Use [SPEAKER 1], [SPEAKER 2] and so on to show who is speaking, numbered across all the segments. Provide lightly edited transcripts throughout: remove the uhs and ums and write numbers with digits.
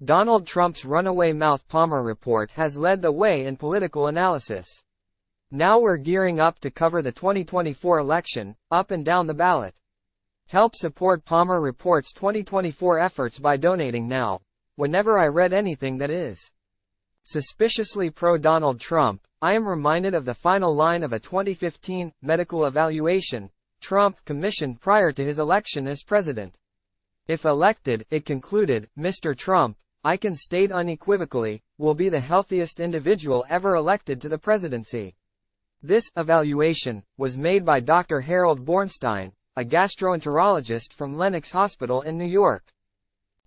[SPEAKER 1] Donald Trump's runaway mouth Palmer report has led the way in political analysis. Now we're gearing up to cover the 2024 election, up and down the ballot. Help support Palmer Report's 2024 efforts by donating now. Whenever I read anything that is suspiciously pro-Donald Trump, I am reminded of the final line of a 2015 medical evaluation Trump commissioned prior to his election as president. If elected, it concluded, Mr. Trump, I can state unequivocally, will be the healthiest individual ever elected to the presidency. This evaluation was made by Dr. Harold Bornstein, a gastroenterologist from Lenox Hospital in New York.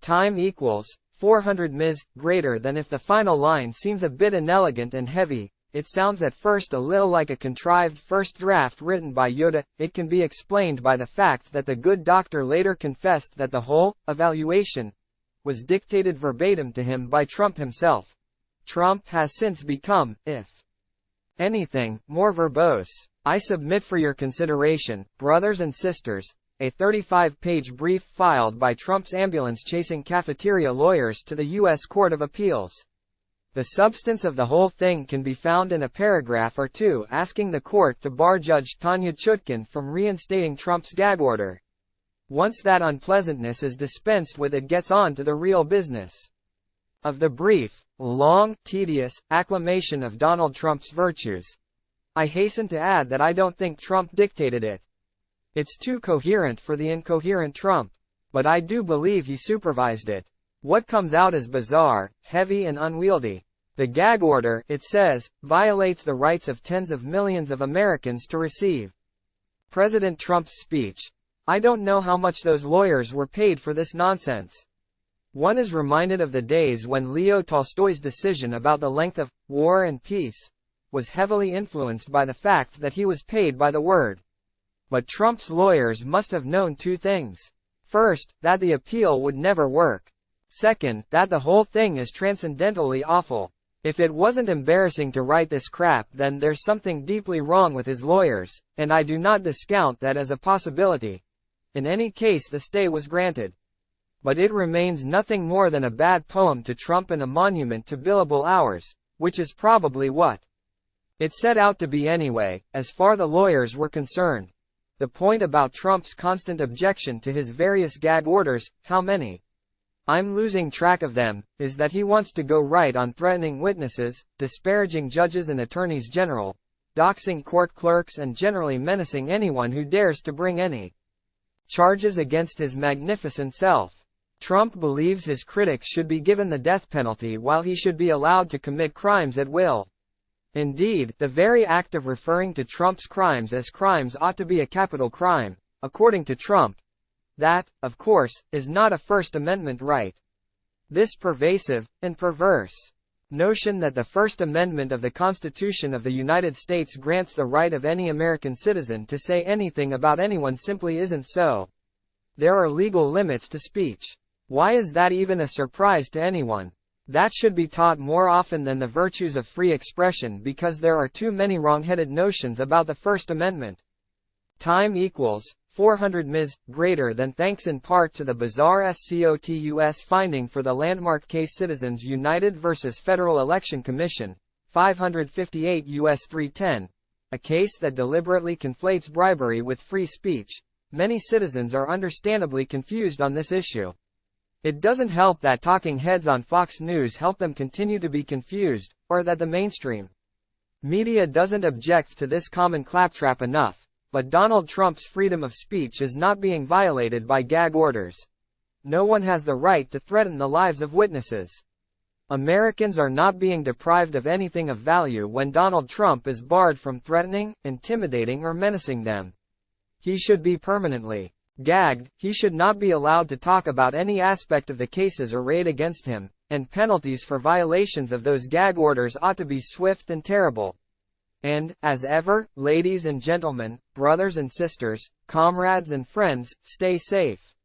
[SPEAKER 1] Time equals 400 ms. Greater than. If the final line seems a bit inelegant and heavy, it sounds at first a little like a contrived first draft written by Yoda. It can be explained by the fact that the good doctor later confessed that the whole evaluation was dictated verbatim to him by Trump himself. Trump has since become, if anything, more verbose. I submit for your consideration, brothers and sisters, a 35-page brief filed by Trump's ambulance-chasing cafeteria lawyers to the U.S. Court of Appeals. The substance of the whole thing can be found in a paragraph or two asking the court to bar Judge Tanya Chutkan from reinstating Trump's gag order. Once that unpleasantness is dispensed with, it gets on to the real business of the brief, long, tedious acclamation of Donald Trump's virtues. I hasten to add that I don't think Trump dictated it. It's too coherent for the incoherent Trump. But I do believe he supervised it. What comes out is bizarre, heavy and unwieldy. The gag order, it says, violates the rights of tens of millions of Americans to receive President Trump's speech. I don't know how much those lawyers were paid for this nonsense. One is reminded of the days when Leo Tolstoy's decision about the length of War and Peace was heavily influenced by the fact that he was paid by the word. But Trump's lawyers must have known two things. First, that the appeal would never work. Second, that the whole thing is transcendentally awful. If it wasn't embarrassing to write this crap, then there's something deeply wrong with his lawyers, and I do not discount that as a possibility. In any case, the stay was granted. But it remains nothing more than a bad poem to Trump and a monument to billable hours, which is probably what it set out to be anyway, as far the lawyers were concerned. The point about Trump's constant objection to his various gag orders, how many? I'm losing track of them, is that he wants to go right on threatening witnesses, disparaging judges and attorneys general, doxing court clerks, and generally menacing anyone who dares to bring any charges against his magnificent self. Trump believes his critics should be given the death penalty while he should be allowed to commit crimes at will. Indeed, the very act of referring to Trump's crimes as crimes ought to be a capital crime, according to Trump. That, of course, is not a First Amendment right. This pervasive and perverse notion that the First Amendment of the Constitution of the United States grants the right of any American citizen to say anything about anyone simply isn't so. There are legal limits to speech. Why is that even a surprise to anyone? That should be taught more often than the virtues of free expression, because there are too many wrong-headed notions about the First Amendment. Time equals 400 ms. Greater than, thanks in part to the bizarre SCOTUS finding for the landmark case Citizens United vs. Federal Election Commission, 558 U.S. 310, a case that deliberately conflates bribery with free speech. Many citizens are understandably confused on this issue. It doesn't help that talking heads on Fox News help them continue to be confused, or that the mainstream media doesn't object to this common claptrap enough. But Donald Trump's freedom of speech is not being violated by gag orders. No one has the right to threaten the lives of witnesses. Americans are not being deprived of anything of value when Donald Trump is barred from threatening, intimidating, or menacing them. He should be permanently gagged. He should not be allowed to talk about any aspect of the cases arrayed against him, and penalties for violations of those gag orders ought to be swift and terrible. And, as ever, ladies and gentlemen, brothers and sisters, comrades and friends, stay safe.